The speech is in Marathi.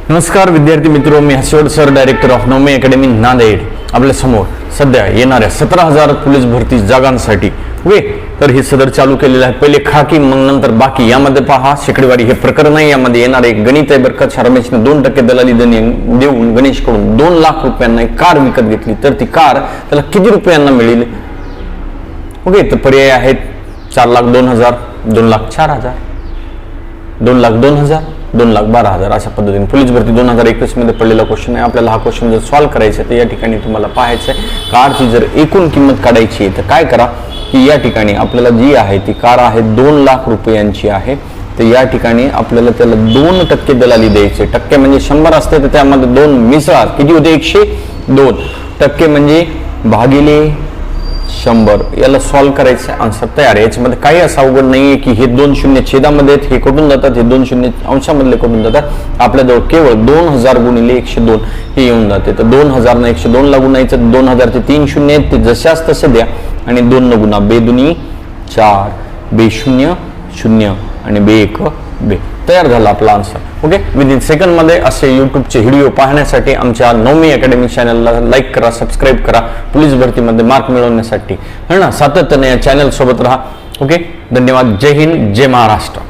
नमस्कार विद्यार्थी मित्रो, मी Harshvardhan sir, director of Navami academy Nanded. आपल्या समोर सध्या येणाऱ्या 17,000 पोलीस भरती जागांसाठी ओके तर हे सदर चालू केलेलं आहे. पहिले खाकी मग नंतर बाकी. यामध्ये पहा शेकडेवारी हे प्रकरण आहे. यामध्ये येणारे गणित आहे बरं का. रमेशने 2% दलाली देऊन गणेशकडून 2 लाख रुपयांना एक कार विकत घेतली, तर ती कार त्याला किती रुपयांना मिळेल? ओके तर पर्याय आहेत 4,02,000, 2,04,000, 2,02,000, 2,12,000 अशा पद्धतीने. पोलीस भरती 2021 मध्ये पडलेला क्वेश्चन आहे. आपल्याला हा क्वेश्चन जर सॉल्व्ह करायचा आहे तर या ठिकाणी तुम्हाला पाहायचं आहे कारची जर एकूण किंमत काढायची आहे तर काय करा की या ठिकाणी आपल्याला जी आहे ती कार आहे 2 लाख रुपयांची आहे. तर या ठिकाणी आपल्याला त्याला 2% दलाली द्यायचे. टक्के म्हणजे 100 असते तर त्यामध्ये 2 मिसळा किती होते? 102. टक्के म्हणजे भागिले 100. याला सॉल्व्ह करायचं आन्सर तयार आहे. याच्यामध्ये काही असं अवघड नाहीये की हे 2 शून्य छेदामध्ये हे कटून जातात, हे 2 शून्य अंशामधले कटून जातात. आपल्याजवळ केवळ 2,000 गुणिले 102 हे येऊन जाते. तर 2,000 ना 102 ला गुणायचं. 2,000 चे 3 शून्य आहेत ते जशाच तसे द्या आणि 2 न गुणा. बेदुनी 4, बे0 0 आणि बे1 बे. तयार झाला आपला आन्सर. ओके विदिन सेकंड मध्ये असे युट्यूबचे व्हिडिओ पाहण्यासाठी आमच्या नवमी अकॅडमी चॅनलला लाईक करा, सबस्क्राईब करा. पोलीस भरतीमध्ये मार्क मिळवण्यासाठी है ना सातत्याने या चॅनल सोबत राहा. ओके धन्यवाद. जय हिंद, जय महाराष्ट्र.